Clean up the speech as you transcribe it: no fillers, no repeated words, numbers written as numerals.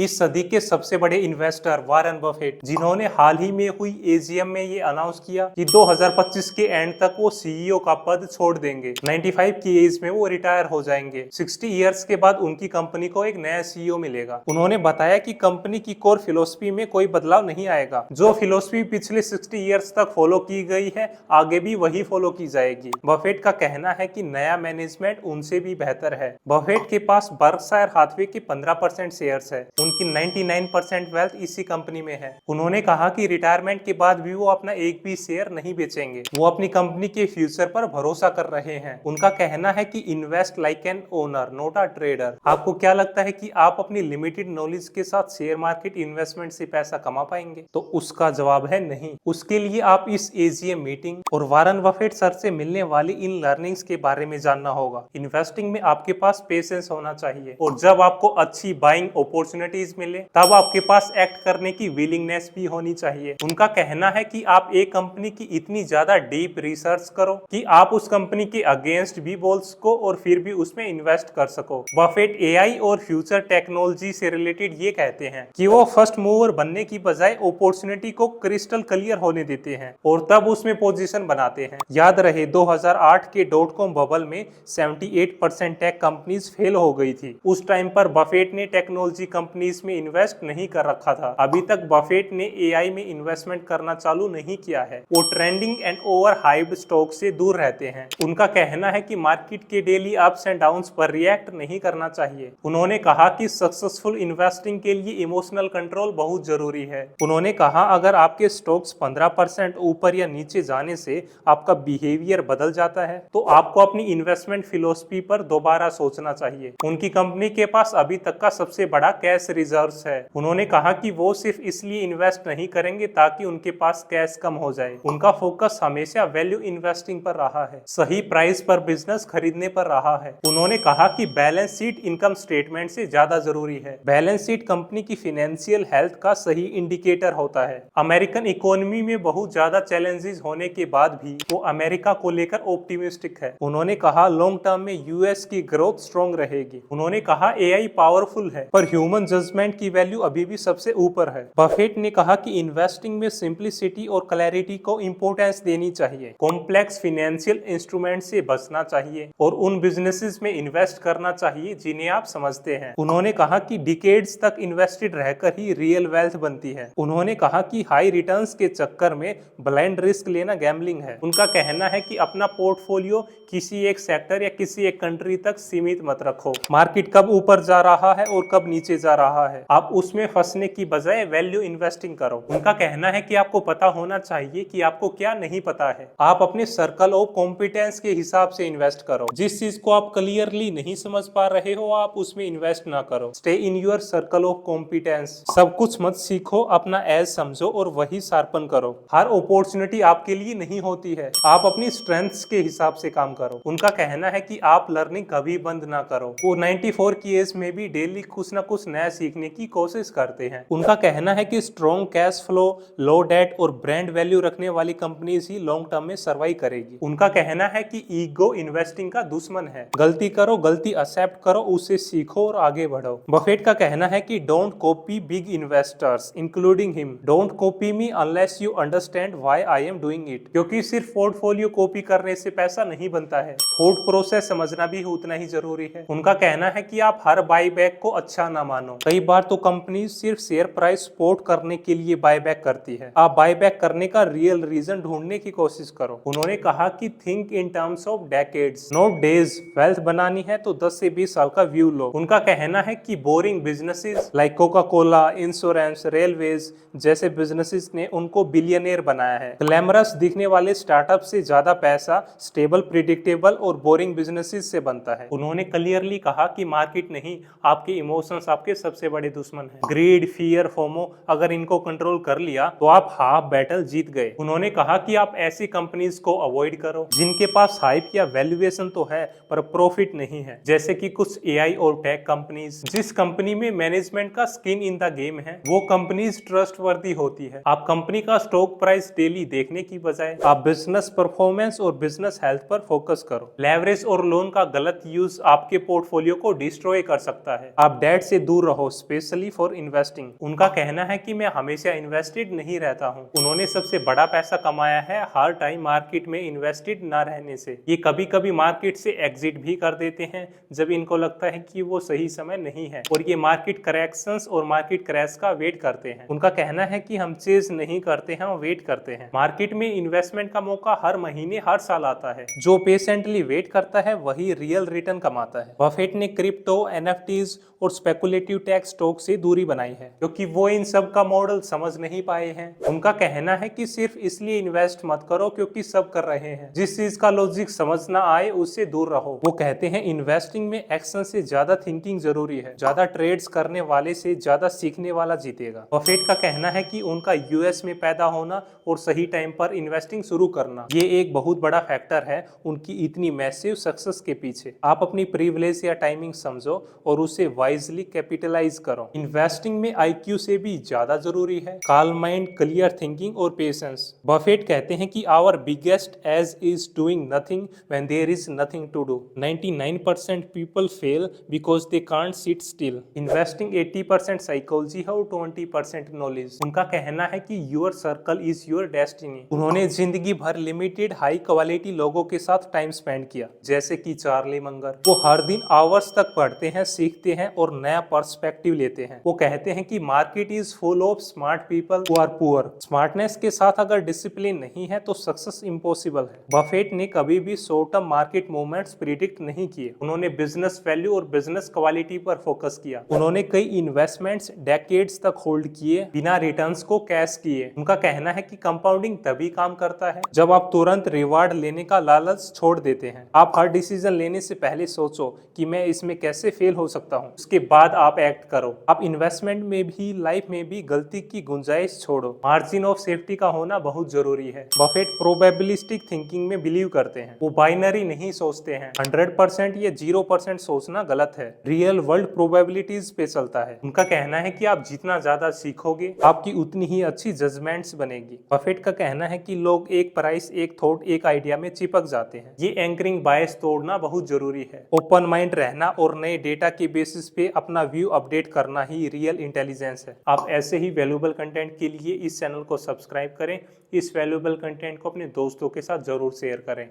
इस सदी के सबसे बड़े इन्वेस्टर वारेन बफेट, जिन्होंने हाल ही में हुई एजीएम में ये अनाउंस किया कि 2025 के एंड तक वो सीईओ का पद छोड़ देंगे। 95 की एज में वो रिटायर हो जाएंगे। 60 इयर्स के बाद उनकी कंपनी को एक नया सीईओ मिलेगा। उन्होंने बताया कि कंपनी की कोर फिलोसफी में कोई बदलाव नहीं आएगा। जो फिलोसफी पिछले 60 इयर्स तक फॉलो की गई है, आगे भी वही फॉलो की जाएगी। बफेट का कहना है कि नया मैनेजमेंट उनसे भी बेहतर है। बफेट के पास बर्कशायर हाथवे के 15% शेयर्स है। उनकी 99% वेल्थ इसी कंपनी में है। उन्होंने कहा कि रिटायरमेंट के बाद भी वो अपना एक भी शेयर नहीं बेचेंगे। वो अपनी कंपनी के फ्यूचर पर भरोसा कर रहे हैं। उनका कहना है कि invest like an owner not a trader. आपको क्या लगता है कि आप अपनी लिमिटेड नॉलेज के साथ शेयर मार्केट इन्वेस्टमेंट से पैसा कमा पाएंगे? तो उसका जवाब है नहीं। उसके लिए आप इस एजीएम मीटिंग और वारेन बफेट सर से मिलने वाली इन लर्निंग्स के बारे में जानना होगा। इन्वेस्टिंग में आपके पास पेशेंस होना चाहिए, और जब आपको अच्छी बाइंग अपॉर्चुनिटीज मिले तब आपके पास एक्ट करने की विलिंगनेस भी होनी चाहिए। उनका कहना है कि आप एक कंपनी की इतनी ज्यादा डीप रिसर्च करो कि आप उस कंपनी के अगेंस्ट भी बोल सको और फिर भी उसमें इन्वेस्ट कर सको। बफेट एआई और फ्यूचर टेक्नोलॉजी से रिलेटेड ये कहते हैं कि वो फर्स्ट मूवर बनने की बजाय अपॉर्चुनिटी को क्रिस्टल क्लियर होने देते हैं और तब उसमें पोजीशन बनाते हैं। याद रहे 2008 के .com बबल में 78% टेक कंपनीज फेल हो गई थी। उस टाइम पर बफेट ने टेक्नोलॉजी कंपनीज में इन्वेस्ट नहीं कर रखा था। अभी तक बफेट ने एआई में इन्वेस्टमेंट करना चालू नहीं किया है। वो trending and over hyped stock से दूर रहते हैं। उनका कहना है कि मार्केट के डेली अप्स एंड डाउन्स पर रिएक्ट नहीं करना चाहिए। उन्होंने कहा कि सक्सेसफुल इन्वेस्टिंग के लिए इमोशनल कंट्रोल बहुत जरूरी है। उन्होंने कहा अगर आपके स्टॉक्स 15% ऊपर या नीचे जाने से आपका बिहेवियर बदल जाता है तो आपको अपनी इन्वेस्टमेंट फिलोसफी पर दोबारा सोचना चाहिए। उनकी कंपनी के पास अभी तक का सबसे बड़ा कैश रिजर्व्स है। उन्होंने कहा कि वो सिर्फ इसलिए इन्वेस्ट नहीं करेंगे ताकि उनके पास कैश कम हो जाए। उनका फोकस हमेशा वैल्यू इन्वेस्टिंग पर रहा है, सही प्राइस पर बिजनेस खरीदने पर रहा है। उन्होंने कहा कि बैलेंस शीट इनकम स्टेटमेंट से ज्यादा जरूरी है। बैलेंस शीट कंपनी की फाइनेंशियल हेल्थ का सही इंडिकेटर होता है। अमेरिकन इकोनॉमी में बहुत ज्यादा चैलेंजेस होने के बाद भी वो अमेरिका को लेकर ऑप्टिमिस्टिक है। उन्होंने कहा लॉन्ग टर्म में यूएस की ग्रोथ स्ट्रॉन्ग रहेगी। उन्होंने कहा एआई पावरफुल है पर ह्यूमन जजमेंट की वैल्यू अभी भी सबसे ऊपर है। बफेट ने कहा कि इन्वेस्टिंग में सिंप्लिसिटी और क्लैरिटी को इंपॉर्टेंस देनी चाहिए। कॉम्प्लेक्स फाइनेंशियल इंस्ट्रूमेंट से बचना चाहिए और उन बिजनेसेस में इन्वेस्ट करना चाहिए जिन्हें आप समझते हैं। उन्होंने कहा कि डिकेड्स तक इन्वेस्टेड रहकर ही रियल वेल्थ बनती है। उन्होंने कहा कि हाई रिटर्न्स के चक्कर में ब्लाइंड रिस्क लेना गैम्बलिंग है। उनका कहना है कि अपना पोर्टफोलियो किसी एक सेक्टर या किसी एक कंट्री तक सीमित मत रखो। मार्केट कब ऊपर जा रहा है और कब नीचे जा रहा है, आप उसमें फंसने की बजाय वैल्यू इन्वेस्टिंग करो। उनका कहना है कि आपको पता होना चाहिए कि आपको क्या नहीं पता है। आप अपने सर्कल ऑफ कॉम्पिटेंस के हिसाब से इन्वेस्ट करो। जिस चीज को आप क्लियरली नहीं समझ पा रहे हो आप उसमें इन्वेस्ट ना करो। Stay in your circle of competence. सब कुछ मत सीखो, अपना एज समझो और वही शार्पन करो। हर अपॉर्चुनिटी आपके लिए नहीं होती है, आप अपनी स्ट्रेंथ्स के हिसाब से काम करो। उनका कहना है कि आप लर्निंग कभी बंद ना करो। वो 94 की एज में भी डेली कुछ ना कुछ नया सीखने की कोशिश करते हैं। उनका कहना है कि स्ट्रॉन्ग कैश फ्लो, लो डेट और ब्रांड वैल्यू रखने वाली कंपनीज ही लॉन्ग टर्म में सर्वाइव करेगी। उनका कहना है कि ईगो इन्वेस्टिंग का दुश्मन है। गलती करो, गलती एक्सेप्ट करो, उससे सीखो और आगे बढ़ो। बफेट का कहना है कि don't copy big investors including him. Don't copy me unless you understand why I am doing it. क्योंकि सिर्फ पोर्टफोलियो कॉपी करने से पैसा नहीं बनता है, थॉट प्रोसेस समझना भी उतना ही जरूरी है। उनका कहना है कि आप हर बाईबैक को अच्छा ना मानो। कई बार तो कंपनी सिर्फ शेयर प्राइस सपोर्ट करने के लिए बाईबैक करती है। आप बाईबैक करने का रियल रीजन ढूंढने की कोशिश करो। उन्होंने कहा कि think in terms of decades not days. Wealth बनानी है तो 10 से 20 साल का व्यू लो। उनका कहना है कि boring businesses like Coca Cola, insurance, railways जैसे बिजनेसेस ने उनको बिलियनियर बनाया है। ग्लैमरस दिखने वाले स्टार्टअप से ज्यादा पैसा स्टेबल, प्रिडिक्टेबल और बोरिंग बिजनेसेस से बनता है। उन्होंने क्लियरली कहा कि मार्केट नहीं, आपके इमोशंस आपके सबसे बड़े दुश्मन हैं। ग्रीड, फियर, फोमो, अगर इनको कंट्रोल कर लिया तो आप हाफ बैटल जीत गए। उन्होंने कहा कि आप ऐसी कंपनीज को अवॉइड करो जिनके पास हाइप या वैल्यूएशन तो है पर प्रॉफिट नहीं है, जैसे कि कुछ एआई और टेक कंपनीज। जिस कंपनी में मैनेजमेंट का स्किन इन द गेम है वो कंपनीज ट्रस्टवर्दी होती है। आप कंपनी का स्टॉक प्राइस डेली देखने की बजाय आप बिजनेस परफॉर्मेंस और बिजनेस हेल्थ पर फोकस करो। लेवरेज और लोन का गलत यूज आपके पोर्टफोलियो को डिस्ट्रॉय कर सकता है। आप डेट से दूर रहो, और स्पेशली फॉर इन्वेस्टिंग। उनका कहना है कि मैं हमेशा इन्वेस्टेड नहीं रहता हूँ। उन्होंने सबसे बड़ा पैसा कमाया है हर टाइम मार्केट में इन्वेस्टेड ना रहने से। ये कभी कभी मार्केट से एग्जिट भी कर देते हैं जब इनको लगता है कि वो सही समय नहीं है, और ये मार्केट करेक्शंस और मार्केट क्रैश का वेट करते हैं। उनका कहना है कि हम चेज नहीं करते हैं, हम वेट करते हैं। मार्केट में इन्वेस्टमेंट का मौका हर महीने हर साल आता है। जो पेशेंटली वेट करता है वही रियल रिटर्न कमाता है। बफेट ने क्रिप्टो, एनएफटीज और स्पेकुलेटिव टेक स्टॉक से दूरी बनाई है क्योंकि वो इन सब का मॉडल समझ नहीं पाए हैं। उनका कहना है कि सिर्फ इसलिए इन्वेस्ट मत करो क्योंकि सब कर रहे हैं, जिस चीज का लॉजिक समझ ना आए उससे दूर रहो। वो कहते हैं इन्वेस्टिंग में एक्शन से ज्यादा थिंकिंग जरूरी है। ज्यादा ट्रेड्स करने वाले से ज्यादा सीखने वाला जीतेगा। बफेट का कहना है कि उनका यूएस में पैदा होना और सही टाइम पर इन्वेस्टिंग शुरू करना, ये एक बहुत बड़ा फैक्टर है उनकी इतनी मैसिव सक्सेस के पीछे। आप अपनी प्रिविलेज या टाइमिंग समझो और उसे वाइजली कैपिटलाइज करो। इन्वेस्टिंग में आईक्यू से भी ज्यादा जरूरी है काल्म माइंड, क्लियर थिंकिंग और पेशेंस। बफेट कहते हैं कि our biggest edge is doing nothing when there is nothing to do. 99% people fail because they can't sit still. Investing 80% psychology है और 20% नॉलेज। उनका कहना है कि your circle is your destiny. उन्होंने जिंदगी भर लिमिटेड हाई क्वालिटी लोगों के साथ टाइम स्पेंड किया, जैसे कि चार्ली मंगर। वो हर दिन आवर्स तक पढ़ते हैं, सीखते हैं और नया पर्सपेक्टिव लेते हैं। वो कहते हैं कि market is full of smart people who are poor. Smartness के साथ अगर डिसिप्लिन नहीं है तो सक्सेस इम्पॉसिबल है। बफेट ने कभी भी short term market movements predict नहीं किए। उन्होंने बिजनेस वैल्यू और बिजनेस क्वालिटी पर फोकस किया। उन्होंने कई इन्वेस्टमेंट्स डेकेड्स तक होल्ड किए बिना रिटर्न्स को कैश किए। उनका कहना है कि कंपाउंडिंग तभी काम करता है जब आप तुरंत रिवार्ड लेने का लालच छोड़ देते हैं। आप हर डिसीजन लेने से पहले सोचो कि मैं इसमें कैसे फेल हो सकता हूँ, उसके बाद आप एक्ट करो। आप इन्वेस्टमेंट में भी लाइफ में भी गलती की गुंजाइश छोड़ो। मार्जिन ऑफ सेफ्टी का होना बहुत जरूरी है। बफेट प्रोबेबिलिस्टिक थिंकिंग में बिलीव करते हैं। वो बाइनरी नहीं सोचते हैं। 100% या 0% सोचना गलत है। रियल वर्ल्ड प्रोबेबिलिटीज पे चलता है। उनका कहना है कि आप जितना ज्यादा सीखोगे आपकी उतनी ही अच्छी जजमेंट्स बनेगी। बफेट का कहना है कि लोग एक प्राइस, एक थॉट, एक आइडिया में चिपक जाते हैं। ये एंकरिंग बायस तोड़ना बहुत जरूरी है। ओपन माइंड रहना और नए डेटा के बेसिस पे अपना व्यू अपडेट करना ही रियल इंटेलिजेंस है। आप ऐसे ही वैल्यूएबल कंटेंट के लिए इस चैनल को सब्सक्राइब करें। इस वैल्यूएबल कंटेंट को अपने दोस्तों के साथ जरूर शेयर करें।